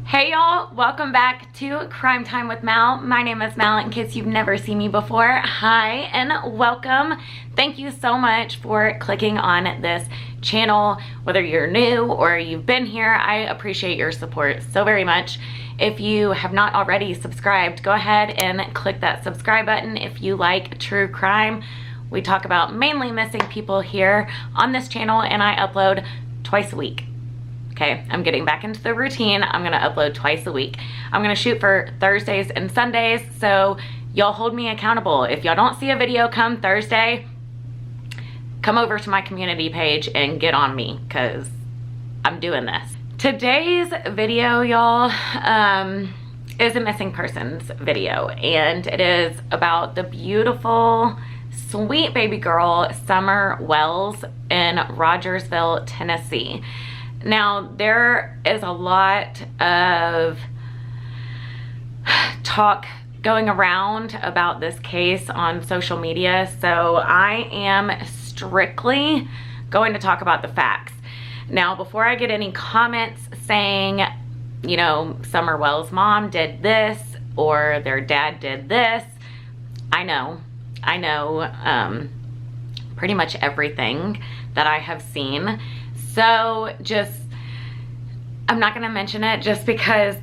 Hey y'all, welcome back to Crime Time with Mal. My name is Mal in case you've never seen me before. Hi and welcome. Thank you so much for clicking on this channel. Whether you're new or you've been here, I appreciate your support so very much. If you have not already subscribed, go ahead and click that subscribe button if you like true crime. We talk about mainly missing people here on this channel and I upload twice a week. Okay, I'm getting back into the routine. I'm gonna upload twice a week. I'm gonna shoot for Thursdays and Sundays, so y'all hold me accountable. If y'all don't see a video come Thursday, come over to my community page and get on me, because I'm doing this. Today's video, y'all, is a missing persons video, and it is about the beautiful, sweet baby girl, Summer Wells in Rogersville, Tennessee. Now, there is a lot of talk going around about this case on social media, so I am strictly going to talk about the facts. Now, before I get any comments saying, you know, Summer Wells' mom did this or their dad did this, I know pretty much everything that I have seen. So I'm not gonna mention it just because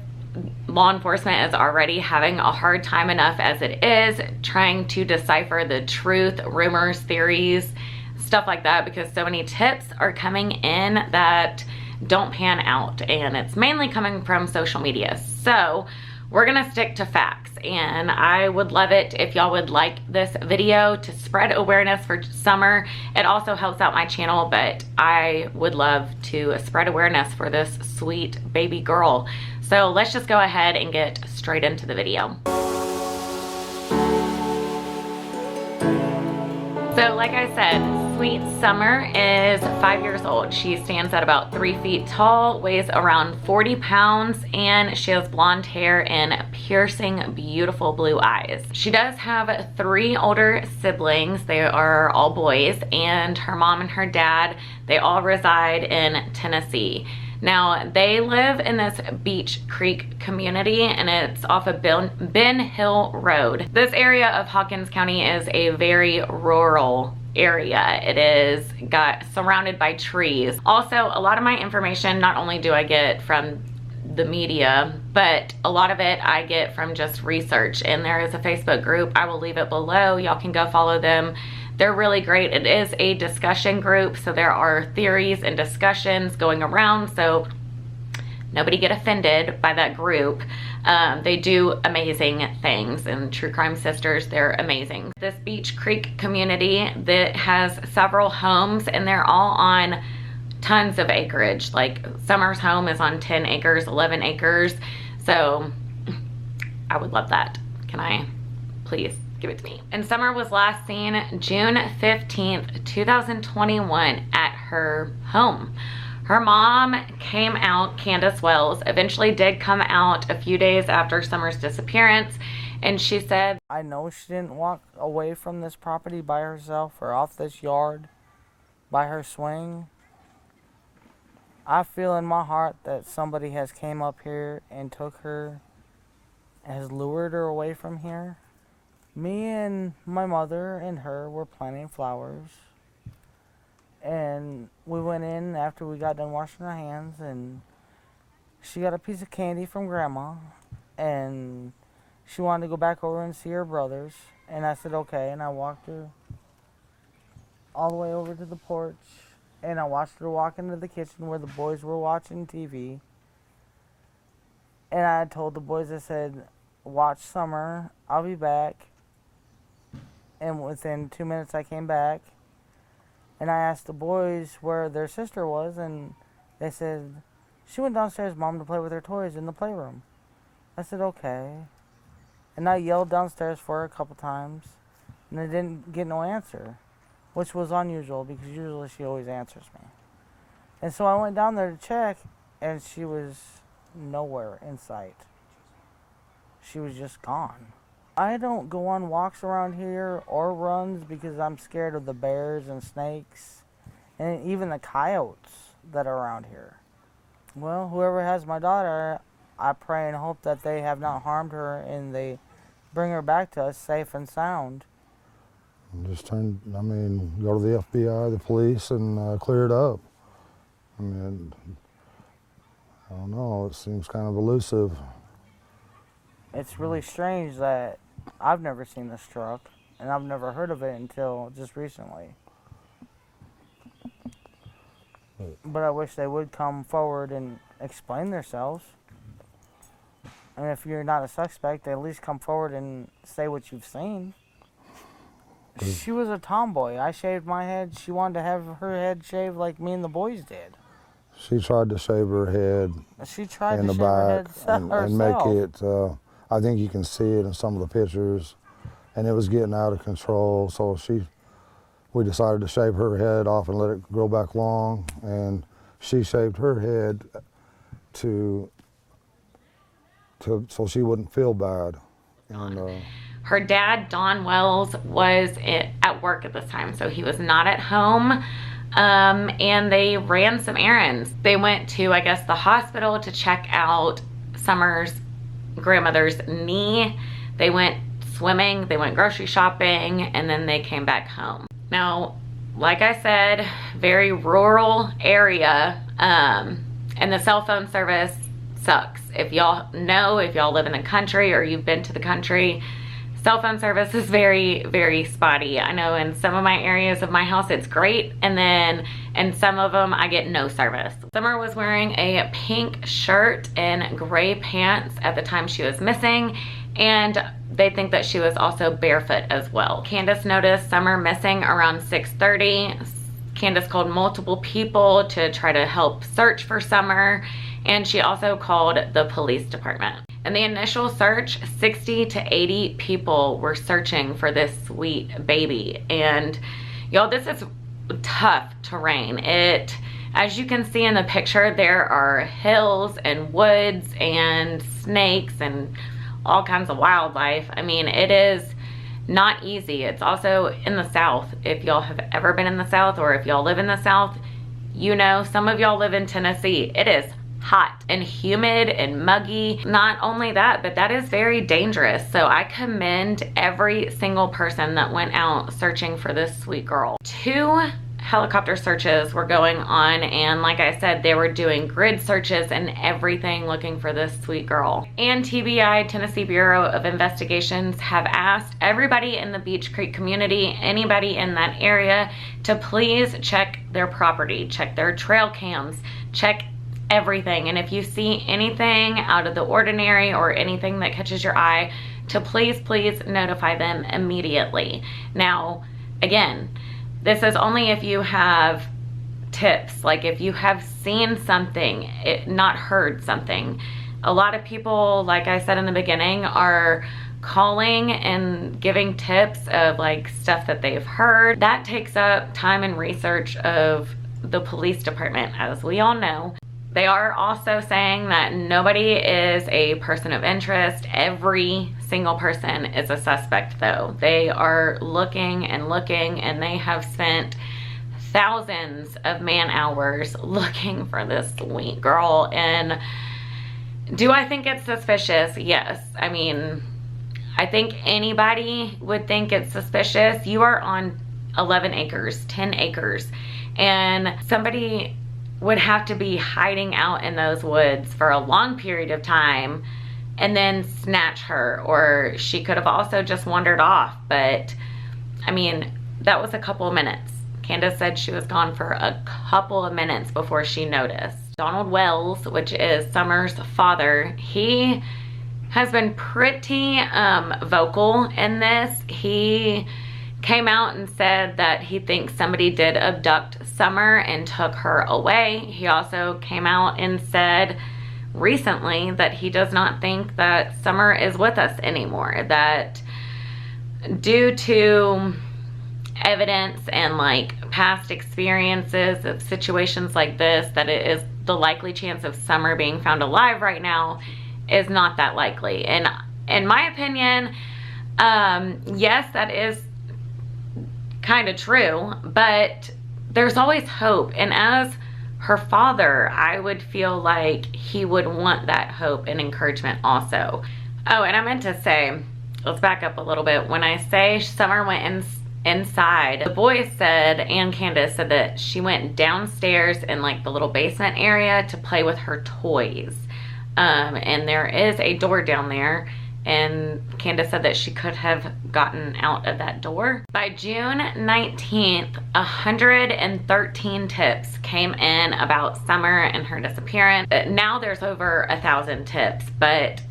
law enforcement is already having a hard time enough as it is trying to decipher the truth, rumors, theories, stuff like that, because so many tips are coming in that don't pan out, and it's mainly coming from social media. So we're gonna stick to facts, and I would love it if y'all would like this video to spread awareness for Summer. It also helps out my channel, but I would love to spread awareness for this sweet baby girl. So let's just go ahead and get straight into the video. So like I said, sweet Summer is 5 years old. She stands at about 3 feet tall, weighs around 40 pounds, and she has blonde hair and piercing, beautiful blue eyes. She does have 3 older siblings. They are all boys, and her mom and her dad, they all reside in Tennessee. Now, they live in this Beach Creek community, and it's off of Ben Hill Road. This area of Hawkins County is a very rural area. It is surrounded by trees. Also, a lot of my information, not only do I get from the media, but a lot of it I get from just research. And there is a Facebook group. I will leave it below. Y'all can go follow them. They're really great. It is a discussion group, so there are theories and discussions going around, so nobody get offended by that group. They do amazing things, and True Crime Sisters, they're amazing. This Beach Creek community that has several homes, and they're all on tons of acreage. Like Summer's home is on 10 acres, 11 acres, so I would love that. Can I please give it to me? And Summer was last seen June 15th, 2021 at her home. Her mom came out, Candace Wells, eventually did come out a few days after Summer's disappearance, and she said, I know she didn't walk away from this property by herself or off this yard by her swing. I feel in my heart that somebody has came up here and took her, has lured her away from here. Me and my mother and her were planting flowers, and we went in after we got done washing our hands, and she got a piece of candy from Grandma, and she wanted to go back over and see her brothers, and I said okay, and I walked her all the way over to the porch, and I watched her walk into the kitchen where the boys were watching TV, and I told the boys, I said, watch Summer, I'll be back. And within 2 minutes I came back, and I asked the boys where their sister was, and they said, she went downstairs, Mom, to play with her toys in the playroom. I said, okay. And I yelled downstairs for her a couple times, and I didn't get no answer, which was unusual because usually she always answers me. And so I went down there to check, and she was nowhere in sight. She was just gone. I don't go on walks around here or runs because I'm scared of the bears and snakes and even the coyotes that are around here. Well, whoever has my daughter, I pray and hope that they have not harmed her and they bring her back to us safe and sound. Just go to the FBI, the police, and clear it up. I mean, I don't know, it seems kind of elusive. It's really strange that I've never seen this truck, and I've never heard of it until just recently. But I wish they would come forward and explain themselves. And if you're not a suspect, at least come forward and say what you've seen. She was a tomboy. I shaved my head. She wanted to have her head shaved like me and the boys did. She tried to shave her head She tried in to the shave her back head and make herself. it, I think you can see it in some of the pictures, and it was getting out of control. So we decided to shave her head off and let it grow back long, and she shaved her head so she wouldn't feel bad. And Her dad, Don Wells, was at work at this time, so he was not at home. And they ran some errands. They went to, I guess, the hospital to check out Summer's grandmother's knee. They went swimming, they went grocery shopping, and then they came back home. Now, like I said, very rural area, and the cell phone service sucks. If y'all live in the country or you've been to the country, cell phone service is very, very spotty. I know in some of my areas of my house it's great, and then in some of them I get no service. Summer was wearing a pink shirt and gray pants at the time she was missing, and they think that she was also barefoot as well. Candace noticed Summer missing around 6:30. Candace called multiple people to try to help search for Summer, and she also called the police department. In the initial search, 60 to 80 people were searching for this sweet baby. And y'all, this is tough terrain. As you can see in the picture, there are hills and woods and snakes and all kinds of wildlife. I mean, it is not easy. It's also in the South. If y'all have ever been in the South, or if y'all live in the South, you know, some of y'all live in Tennessee. It is hot and humid and muggy. Not only that, but that is very dangerous. So I commend every single person that went out searching for this sweet girl. 2 helicopter searches were going on, and like I said, they were doing grid searches and everything looking for this sweet girl. And TBI, Tennessee Bureau of Investigations, have asked everybody in the Beach Creek community, anybody in that area, to please check their property, check their trail cams, check everything. And if you see anything out of the ordinary or anything that catches your eye, to please notify them immediately. Now, again, this is only if you have tips, like if you have seen something, not heard something. A lot of people, like I said in the beginning, are calling and giving tips of like stuff that they've heard. That takes up time and research of the police department, as we all know. They are also saying that nobody is a person of interest. Every single person is a suspect, though. They are looking and looking, and they have spent thousands of man hours looking for this sweet girl. And do I think it's suspicious? Yes. I mean, I think anybody would think it's suspicious. You are on 11 acres, 10 acres, and somebody would have to be hiding out in those woods for a long period of time and then snatch her, or she could have also just wandered off. But I mean, that was a couple of minutes. Candace said she was gone for a couple of minutes before she noticed. Donald Wells, which is Summer's father, he has been pretty vocal in this. He came out and said that he thinks somebody did abduct Summer and took her away. He also came out and said recently that he does not think that Summer is with us anymore, that due to evidence and like past experiences of situations like this, that it is the likely chance of Summer being found alive right now is not that likely. And in my opinion, yes, that is kind of true, but there's always hope. And as her father, I would feel like he would want that hope and encouragement also. Oh, and I meant to say, let's back up a little bit. When I say Summer went inside, the boys said, and Candace said, that she went downstairs in like the little basement area to play with her toys. And there is a door down there, and Candace said that she could have gotten out of that door. By June 19th, 113 tips came in about Summer and her disappearance. Now there's over 1,000 tips, but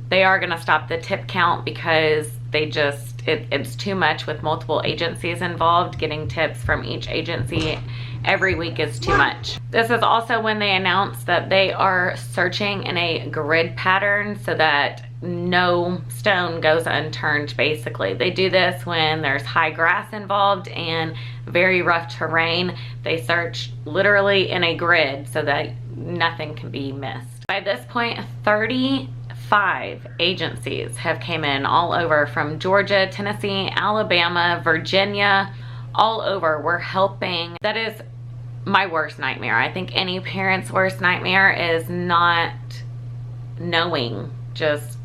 they are gonna stop the tip count because they just, it's too much with multiple agencies involved. Getting tips from each agency every week is too much. This is also when they announced that they are searching in a grid pattern so that no stone goes unturned, basically. They do this when there's high grass involved and very rough terrain. They search literally in a grid so that nothing can be missed. By this point, 35 agencies have came in all over, from Georgia, Tennessee, Alabama, Virginia, all over. We're helping. That is my worst nightmare. I think any parent's worst nightmare is not knowing just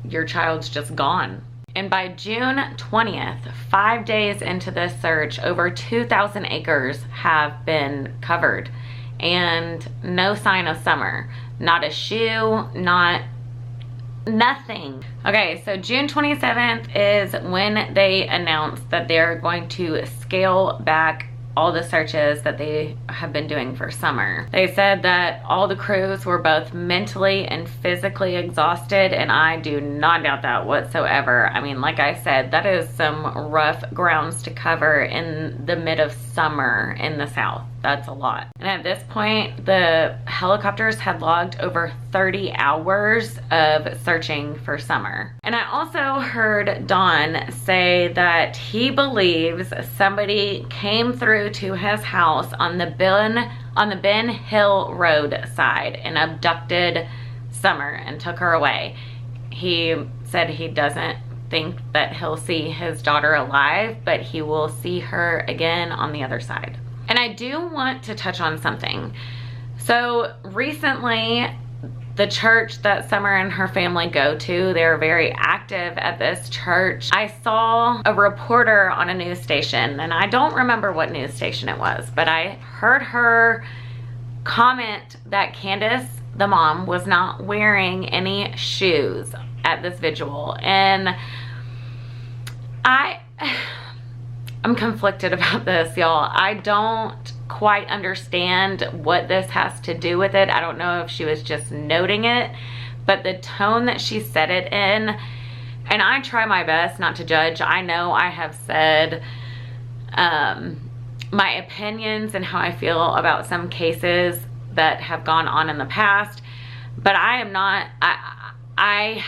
your child's just gone. And by June 20th, 5 days into this search, over 2,000 acres have been covered and no sign of Summer. Not a shoe, not nothing. Okay, so June 27th is when they announced that they're going to scale back all the searches that they have been doing for Summer. They said that all the crews were both mentally and physically exhausted, and I do not doubt that whatsoever. I mean, like I said, that is some rough grounds to cover in the mid of summer in the South. That's a lot. And at this point, the helicopters had logged over 30 hours of searching for Summer. And I also heard Don say that he believes somebody came through to his house on the Ben Hill Road side and abducted Summer and took her away. He said he doesn't think that he'll see his daughter alive, but he will see her again on the other side. And I do want to touch on something. So recently, the church that Summer and her family go to, they're very active at this church. I saw a reporter on a news station, and I don't remember what news station it was, but I heard her comment that Candace, the mom, was not wearing any shoes at this vigil. And I'm conflicted about this, y'all. I don't quite understand what this has to do with it. I don't know if she was just noting it, but the tone that she said it in, and I try my best not to judge. I know I have said my opinions and how I feel about some cases that have gone on in the past, but I am not, I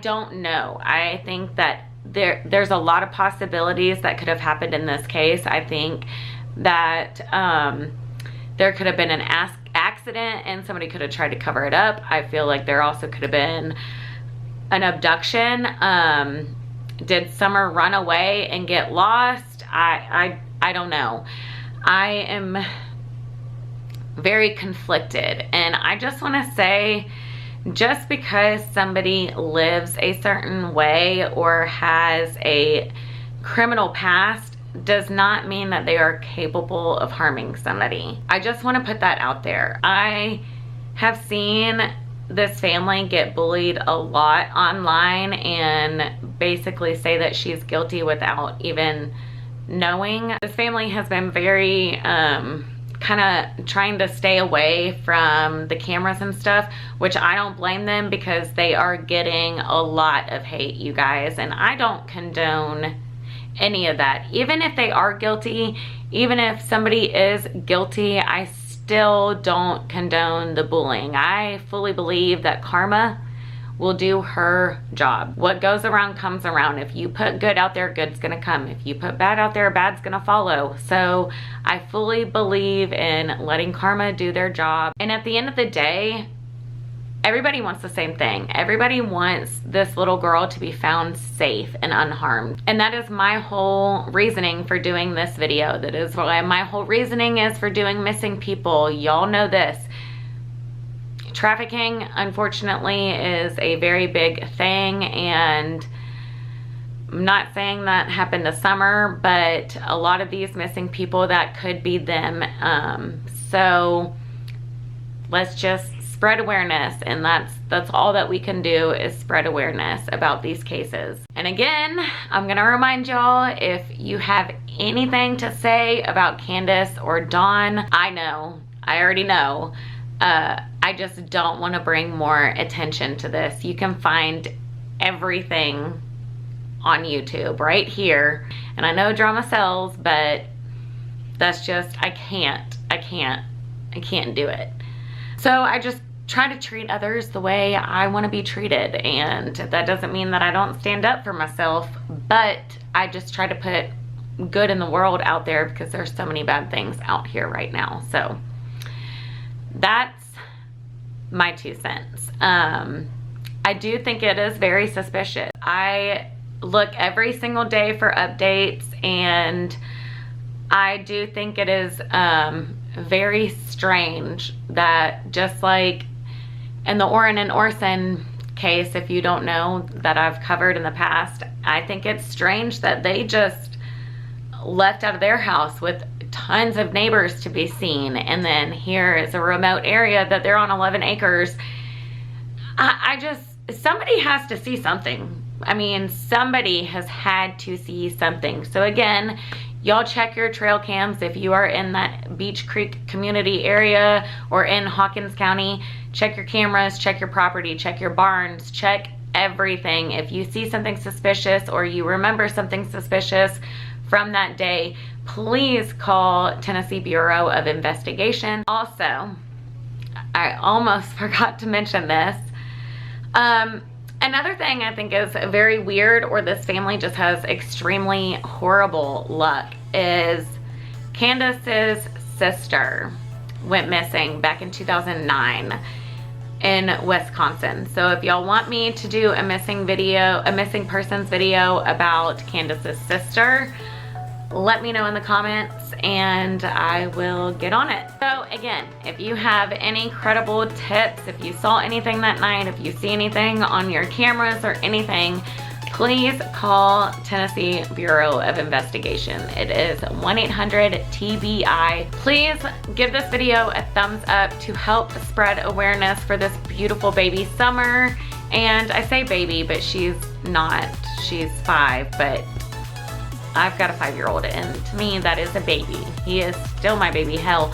don't know. I think that there's a lot of possibilities that could have happened in this case. I think that there could have been an accident and somebody could have tried to cover it up. I feel like there also could have been an abduction. Did Summer run away and get lost? I don't know. I am very conflicted, and I just want to say, just because somebody lives a certain way or has a criminal past does not mean that they are capable of harming somebody. I just want to put that out there. I have seen this family get bullied a lot online and basically say that she's guilty without even knowing. This family has been very kind of trying to stay away from the cameras and stuff, which I don't blame them, because they are getting a lot of hate, you guys, and I don't condone any of that. Even if they are guilty, even if somebody is guilty, I still don't condone the bullying. I fully believe that karma will do her job. What goes around comes around. If you put good out there, good's gonna come. If you put bad out there, bad's gonna follow. So I fully believe in letting karma do their job. And at the end of the day, everybody wants the same thing. Everybody wants this little girl to be found safe and unharmed. And that is my whole reasoning for doing this video. That is why my whole reasoning is for doing missing people. Y'all know this. Trafficking, unfortunately, is a very big thing, and I'm not saying that happened this summer, but a lot of these missing people, that could be them. So let's just spread awareness, and that's all that we can do, is spread awareness about these cases. And again, I'm gonna remind y'all, if you have anything to say about Candace or Dawn, I already know. I just don't want to bring more attention to this. You can find everything on YouTube right here. And I know drama sells, but that's just, I can't do it. So I just try to treat others the way I want to be treated. And that doesn't mean that I don't stand up for myself, but I just try to put good in the world out there, because there's so many bad things out here right now. So that's my 2 cents. I do think it is very suspicious. I look every single day for updates, and I do think it is very strange that, just like in the Orrin and Orson case, if you don't know, that I've covered in the past, I think it's strange that they just left out of their house with tons of neighbors to be seen, and then here is a remote area that they're on 11 acres. I just, somebody has to see something. I mean, somebody has had to see something. So again, y'all check your trail cams if you are in that Beach Creek community area or in Hawkins County. Check your cameras, check your property, check your barns, check everything. If you see something suspicious or you remember something suspicious from that day, please call Tennessee Bureau of Investigation. Also, I almost forgot to mention this. Another thing I think is very weird, or this family just has extremely horrible luck, is Candace's sister went missing back in 2009 in Wisconsin. So if y'all want me to do a missing persons video about Candace's sister, let me know in the comments and I will get on it. So again, if you have any credible tips, if you saw anything that night, if you see anything on your cameras or anything, please call Tennessee Bureau of Investigation. It is 1-800-TBI. Please give this video a thumbs up to help spread awareness for this beautiful baby Summer. And I say baby, but she's not. She's 5, but I've got a 5-year-old, and to me that is a baby. He is still my baby. Hell,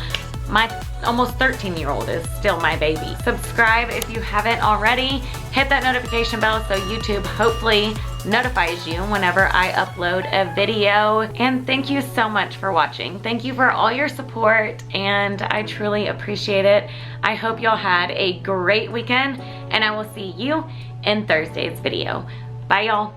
my almost 13-year-old is still my baby. Subscribe if you haven't already. Hit that notification bell so YouTube hopefully notifies you whenever I upload a video. And thank you so much for watching. Thank you for all your support, and I truly appreciate it. I hope y'all had a great weekend, and I will see you in Thursday's video. Bye, y'all.